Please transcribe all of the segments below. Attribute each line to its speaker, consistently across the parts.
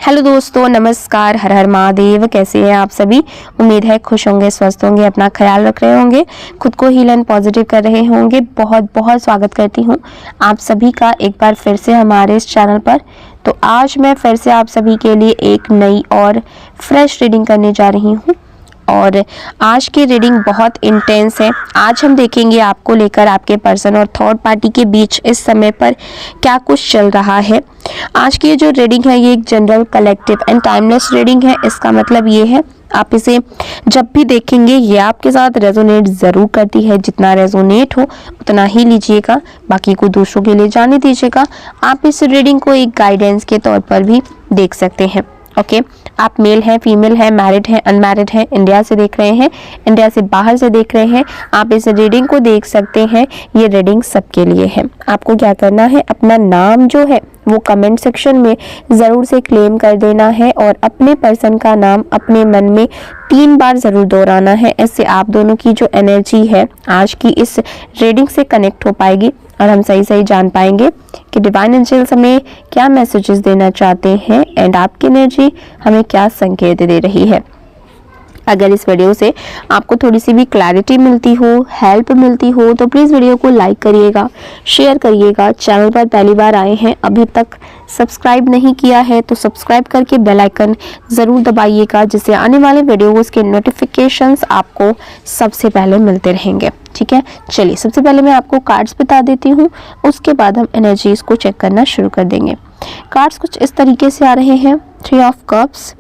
Speaker 1: Hello दोस्तों, नमस्कार। हर हर महादेव। कैसे हैं आप सभी? उम्मीद है खुश होंगे, स्वस्थ होंगे, अपना ख्याल रख रहे होंगे, खुद को हील एंड पॉजिटिव कर रहे होंगे। बहुत बहुत स्वागत करती हूं आप सभी का एक बार फिर से हमारे इस चैनल पर। तो आज मैं फिर से आप सभी के लिए एक नई और फ्रेश रीडिंग करने जा रही हूँ और आज की रीडिंग बहुत इंटेंस है। आज हम देखेंगे आपको लेकर आपके पर्सन और थर्ड पार्टी के बीच इस समय पर क्या कुछ चल रहा है। आज की ये जो रीडिंग है ये एक general, collective and timeless reading है। इसका मतलब ये है आप इसे जब भी देखेंगे ये आपके साथ रेजोनेट ज़रूर करती है। जितना रेजोनेट हो उतना ही लीजिएगा, बाकी को दूसरों के लिए जाने दीजिएगा। आप इस रीडिंग को एक गाइडेंस के तौर पर भी देख सकते हैं। ओके, आप मेल हैं, फीमेल हैं, मैरिड हैं, अनमैरिड हैं, इंडिया से देख रहे हैं, इंडिया से बाहर से देख रहे हैं, आप इस रीडिंग को देख सकते हैं। ये रीडिंग सबके लिए है। आपको क्या करना है, अपना नाम जो है वो कमेंट सेक्शन में ज़रूर से क्लेम कर देना है और अपने पर्सन का नाम अपने मन में 3 बार ज़रूर दोहराना है। इससे आप दोनों की जो एनर्जी है आज की इस रीडिंग से कनेक्ट हो पाएगी और हम सही जान पाएंगे कि डिवाइन एंजल्स हमें क्या मैसेजेस देना चाहते हैं एंड आपकी एनर्जी हमें क्या संकेत दे रही है। अगर इस वीडियो से आपको थोड़ी सी भी क्लैरिटी मिलती हो, हेल्प मिलती हो तो प्लीज़ वीडियो को लाइक करिएगा, शेयर करिएगा। चैनल पर पहली बार आए हैं, अभी तक सब्सक्राइब नहीं किया है तो सब्सक्राइब करके बेल आइकन ज़रूर दबाइएगा, जिससे आने वाले वीडियोज़ के नोटिफिकेशंस आपको सबसे पहले मिलते रहेंगे। ठीक है, चलिए सबसे पहले मैं आपको कार्ड्स बता देती हूँ, उसके बाद हम एनर्जीज को चेक करना शुरू कर देंगे। कार्ड्स कुछ इस तरीके से आ रहे हैं। 3 of cups,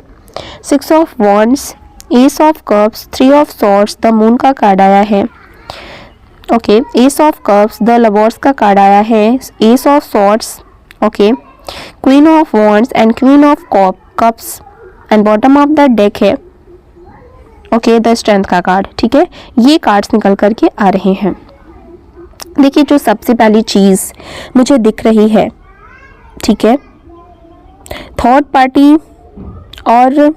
Speaker 1: 6 of wands, S of cups, 3 of swords, the moon का कार्ड आया है। Okay, S of cups, the lovers का कार्ड आया है, S of swords, okay, queen of wands and queen of cups and bottom of the deck है okay the strength का card. ठीक है, ये कार्ड्स निकल करके आ रहे हैं। देखिए, जो सबसे पहली चीज़ मुझे दिख रही है, ठीक है, थर्ड पार्टी और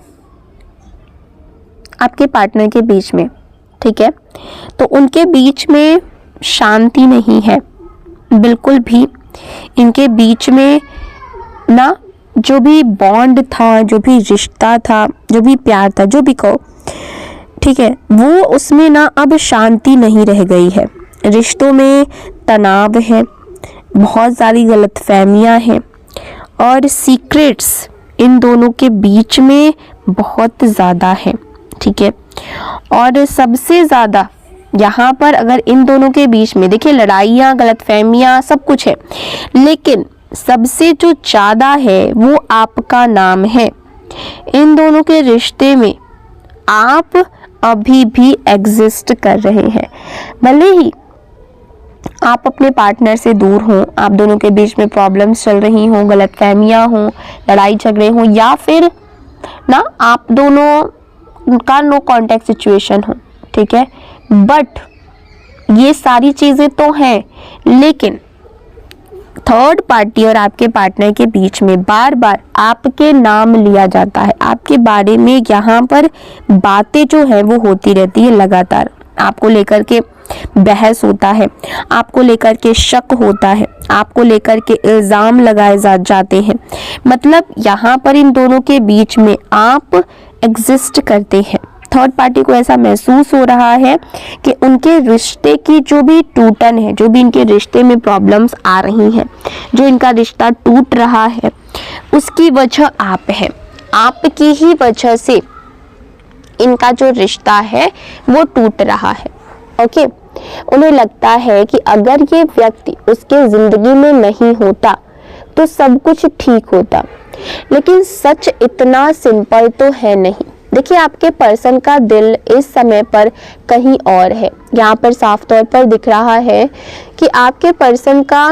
Speaker 1: आपके पार्टनर के बीच में, ठीक है, तो उनके बीच में शांति नहीं है बिल्कुल भी। इनके बीच में ना जो भी बॉन्ड था, जो भी रिश्ता था, जो भी प्यार था, जो भी कहो, ठीक है, वो उसमें ना अब शांति नहीं रह गई है। रिश्तों में तनाव है, बहुत सारी गलतफहमियां हैं और सीक्रेट्स इन दोनों के बीच में बहुत ज़्यादा है। ठीक है, और सबसे ज़्यादा यहाँ पर अगर इन दोनों के बीच में देखिए लड़ाइयाँ, गलतफहमियाँ सब कुछ है, लेकिन सबसे जो ज़्यादा है वो आपका नाम है। इन दोनों के रिश्ते में आप अभी भी एग्जिस्ट कर रहे हैं। भले ही आप अपने पार्टनर से दूर हों, आप दोनों के बीच में प्रॉब्लम्स चल रही हों, गलतफहमियाँ हों, लड़ाई झगड़े हों, या फिर ना आप दोनों का नो कॉन्टैक्ट सिचुएशन हो, ठीक है, बट ये सारी चीज़ें तो हैं, लेकिन थर्ड पार्टी और आपके पार्टनर के बीच में बार बार आपके नाम लिया जाता है, आपके बारे में यहाँ पर बातें जो है वो होती रहती है लगातार। आपको लेकर के बहस होता है, आपको लेकर के शक होता है, आपको लेकर के इल्ज़ाम लगाए जाते हैं। मतलब यहाँ पर इन दोनों के बीच में आप एग्जिस्ट करते हैं। थर्ड पार्टी को ऐसा महसूस हो रहा है कि उनके रिश्ते की जो भी टूटन है, जो भी इनके रिश्ते में प्रॉब्लम्स आ रही हैं, जो इनका रिश्ता टूट रहा है, उसकी वजह आप है। आपकी ही वजह से इनका जो रिश्ता है वो टूट रहा है। ओके, उन्हें लगता है कि अगर ये व्यक्ति उसके ज़िंदगी में नहीं होता तो सब कुछ ठीक होता, लेकिन सच इतना सिंपल तो है नहीं। देखिए, आपके पर्सन का दिल इस समय पर कहीं और है। यहाँ पर साफ तौर पर दिख रहा है कि आपके पर्सन का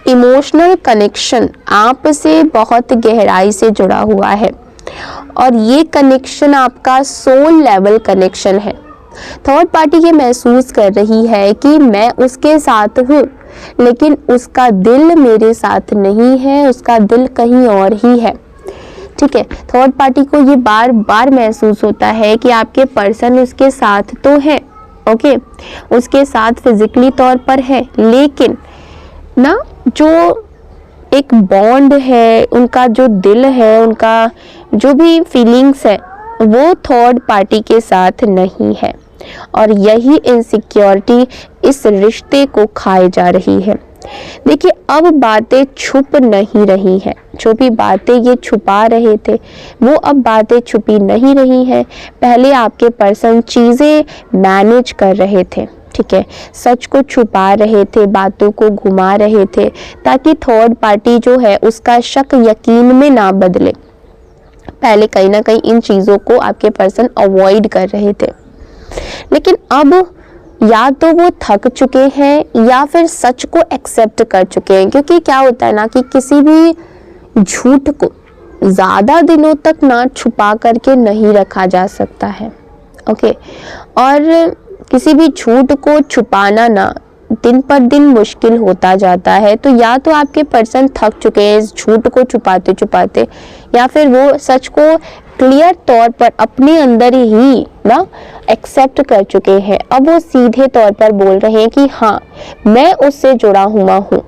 Speaker 1: इमोशनल कनेक्शन आपसे बहुत गहराई से जुड़ा हुआ है और ये कनेक्शन आपका सोल लेवल कनेक्शन है। थर्ड पार्टी ये महसूस कर रही है कि मैं उसके साथ हूँ, लेकिन उसका दिल मेरे साथ नहीं है, उसका दिल कहीं और ही है। ठीक है, थर्ड पार्टी को ये बार बार महसूस होता है कि आपके पर्सन उसके साथ तो है, ओके, उसके साथ फिजिकली तौर पर है, लेकिन ना जो एक बॉन्ड है, उनका जो दिल है, उनका जो भी फीलिंग्स है वो थर्ड पार्टी के साथ नहीं है, और यही इनसिक्योरिटी इस रिश्ते को खाए जा रही है। देखिए, अब बातें छुप नहीं रही हैं, जो भी बातें ये छुपा रहे थे वो अब बातें छुपी नहीं रही हैं। पहले आपके पर्सन चीज़ें मैनेज कर रहे थे, ठीक है, सच को छुपा रहे थे, बातों को घुमा रहे थे, ताकि थर्ड पार्टी जो है उसका शक यकीन में ना बदले। पहले कहीं ना कहीं इन चीज़ों को आपके पर्सन अवॉइड कर रहे थे, लेकिन अब या तो वो थक चुके हैं या फिर सच को एक्सेप्ट कर चुके हैं। क्योंकि क्या होता है ना कि किसी भी झूठ को ज़्यादा दिनों तक ना छुपा करके नहीं रखा जा सकता है, ओके, और किसी भी झूठ को छुपाना ना दिन पर दिन मुश्किल होता जाता है। तो या तो आपके पर्सन थक चुके हैं इस झूठ को छुपाते छुपाते, या फिर वो सच को क्लियर तौर पर अपने अंदर ही ना एक्सेप्ट कर चुके हैं। अब वो सीधे तौर पर बोल रहे हैं कि हाँ, मैं उससे जुड़ा हुआ हूँ,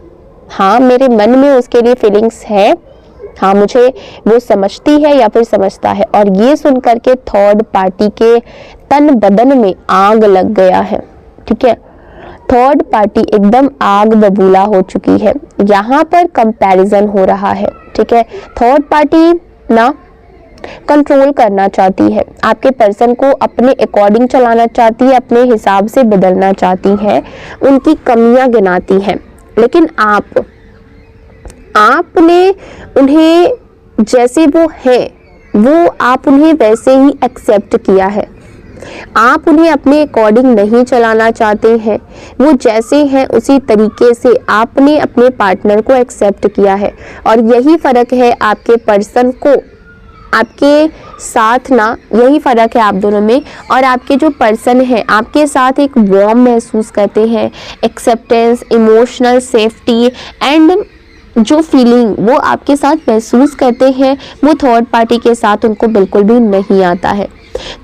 Speaker 1: हाँ मेरे मन में उसके लिए फीलिंग्स है, हाँ मुझे वो समझती है या फिर समझता है। और ये सुन करके थर्ड पार्टी के तन बदन में आग लग गया है, ठीक है, थर्ड पार्टी एकदम आग बबूला हो चुकी है। यहाँ पर कंपैरिजन हो रहा है, ठीक है, थर्ड पार्टी ना कंट्रोल करना चाहती है, आपके पर्सन को अपने अकॉर्डिंग चलाना चाहती है, अपने हिसाब से बदलना चाहती है, उनकी कमियां गिनाती है। लेकिन आपने उन्हें जैसे वो है वो आप उन्हें वैसे ही एक्सेप्ट किया है। आप उन्हें अपने अकॉर्डिंग नहीं चलाना चाहते हैं, वो जैसे हैं उसी तरीके से आपने अपने पार्टनर को एक्सेप्ट किया है। और यही फ़र्क है आपके पर्सन को आपके साथ ना, यही फ़र्क है आप दोनों में। और आपके जो पर्सन है आपके साथ एक वार्म महसूस करते हैं, एक्सेप्टेंस, इमोशनल सेफ्टी एंड जो फीलिंग वो आपके साथ महसूस करते हैं वो थर्ड पार्टी के साथ उनको बिल्कुल भी नहीं आता है।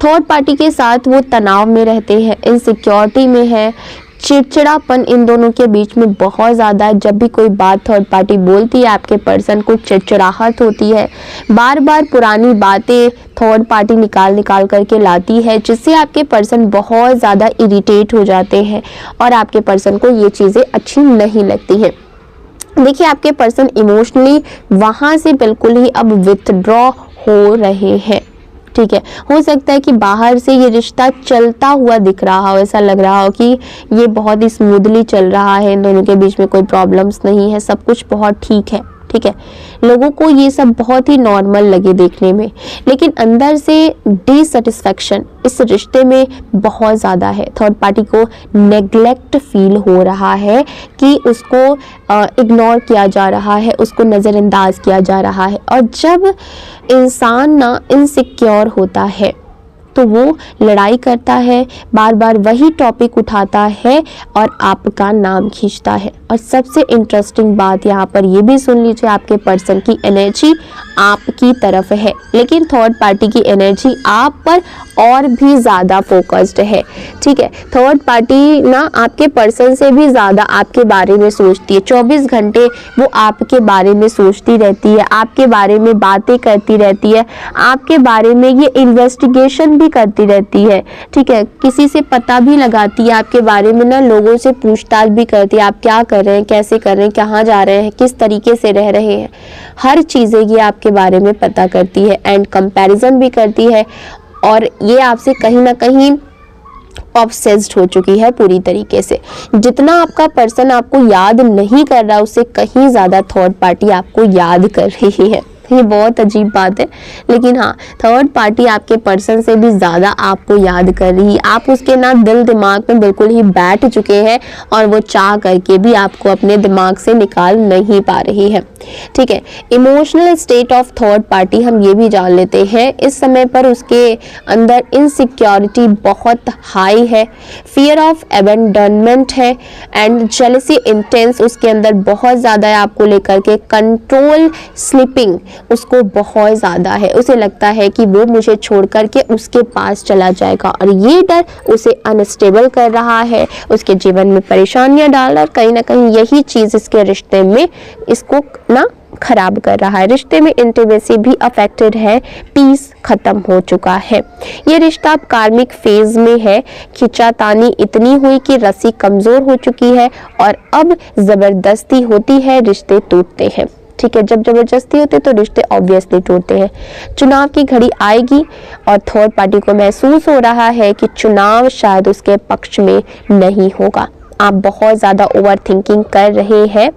Speaker 1: थर्ड पार्टी के साथ वो तनाव में रहते हैं, इनसिक्योरिटी में है, चिड़चिड़ापन इन दोनों के बीच में बहुत ज़्यादा है। जब भी कोई बात थर्ड पार्टी बोलती है आपके पर्सन को चिड़चिड़ाहट होती है, बार बार पुरानी बातें थर्ड पार्टी निकाल करके लाती है, जिससे आपके पर्सन बहुत ज़्यादा इरिटेट हो जाते हैं और आपके पर्सन को ये चीज़ें अच्छी नहीं लगती हैं। देखिए, आपके पर्सन इमोशनली वहाँ से बिल्कुल ही अब विथड्रॉ हो रहे हैं, ठीक है। हो सकता है कि बाहर से ये रिश्ता चलता हुआ दिख रहा हो, ऐसा लग रहा हो कि ये बहुत ही स्मूथली चल रहा है, इन दोनों के बीच में कोई प्रॉब्लम्स नहीं है, सब कुछ बहुत ठीक है, ठीक है, लोगों को ये सब बहुत ही नॉर्मल लगे देखने में। लेकिन अंदर से डिसैटिस्फैक्शन इस रिश्ते में बहुत ज़्यादा है। थर्ड पार्टी को नेग्लेक्ट फील हो रहा है कि उसको इग्नोर किया जा रहा है, उसको नज़रअंदाज किया जा रहा है। और जब इंसान ना इनसिक्योर होता है तो वो लड़ाई करता है, बार बार वही टॉपिक उठाता है और आपका नाम खींचता है। और सबसे इंटरेस्टिंग बात यहाँ पर ये भी सुन लीजिए, आपके पर्सन की एनर्जी आपकी तरफ है, लेकिन थर्ड पार्टी की एनर्जी आप पर और भी ज़्यादा फोकस्ड है, ठीक है। थर्ड पार्टी ना आपके पर्सन से भी ज़्यादा आपके बारे में सोचती है, 24 घंटे वो आपके बारे में सोचती रहती है, आपके बारे में बातें करती रहती है, आपके बारे में ये इन्वेस्टिगेशन भी करती रहती है, ठीक है। किसी से पता भी लगाती है आपके बारे में ना, लोगों से पूछताछ भी करती है, आप क्या कर रहे हैं, कैसे कर रहे हैं, कहाँ जा रहे हैं, किस तरीके से रह रहे हैं, हर चीज़ें ये आपके बारे में पता करती है एंड कंपैरिजन भी करती है। और ये आपसे कहीं ना कहीं ऑब्सेस्ड हो चुकी है पूरी तरीके से। जितना आपका पर्सन आपको याद नहीं कर रहा, उससे कहीं ज़्यादा थर्ड पार्टी आपको याद कर रही है। ये बहुत अजीब बात है, लेकिन हाँ, थर्ड पार्टी आपके पर्सन से भी ज़्यादा आपको याद कर रही है। आप उसके ना दिल दिमाग में बिल्कुल ही बैठ चुके हैं और वो चाह करके भी आपको अपने दिमाग से निकाल नहीं पा रही है, ठीक है। Emotional state of third party हम ये भी जान लेते हैं, इस समय पर उसके अंदर इनसिक्योरिटी बहुत हाई है, फियर ऑफ अबैंडनमेंट है एंड जेलसी इंटेंस उसके अंदर बहुत ज़्यादा है आपको लेकर के। कंट्रोल स्लिपिंग उसको बहुत ज़्यादा है, उसे लगता है कि वो मुझे छोड़ करके उसके पास चला जाएगा और ये डर उसे अनस्टेबल कर रहा है, उसके जीवन में परेशानियां डाल रहा है। कहीं ना कहीं यही चीज़ इसके रिश्ते में इसको ना खराब कर रहा है, रिश्ते में इंटीमेसी भी अफेक्टेड है, पीस खत्म हो चुका है। ये रिश्ता अब कार्मिक फेज में है, खिंचातानी इतनी हुई कि रस्सी कमजोर हो चुकी है और अब जबरदस्ती होती है, रिश्ते टूटते हैं। ठीक है, जब जबरदस्ती होती है तो रिश्ते ऑब्वियसली टूटते हैं। चुनाव की घड़ी आएगी और थर्ड पार्टी को महसूस हो रहा है कि चुनाव शायद उसके पक्ष में नहीं होगा। आप बहुत ज़्यादा ओवर थिंकिंग कर रहे हैं,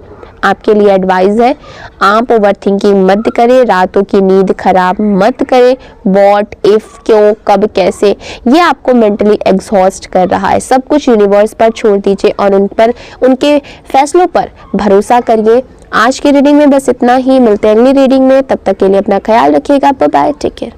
Speaker 1: आपके लिए एडवाइस है, आप ओवर थिंकिंग मत करें, रातों की नींद खराब मत करें। व्हाट इफ, क्यों, कब, कैसे, ये आपको मेंटली एग्जॉस्ट कर रहा है। सब कुछ यूनिवर्स पर छोड़ दीजिए और उन पर, उनके फैसलों पर भरोसा करिए। आज की रीडिंग में बस इतना ही, मिलते हैं अगली रीडिंग में, तब तक के लिए अपना ख्याल रखिएगा। Bye bye, take care.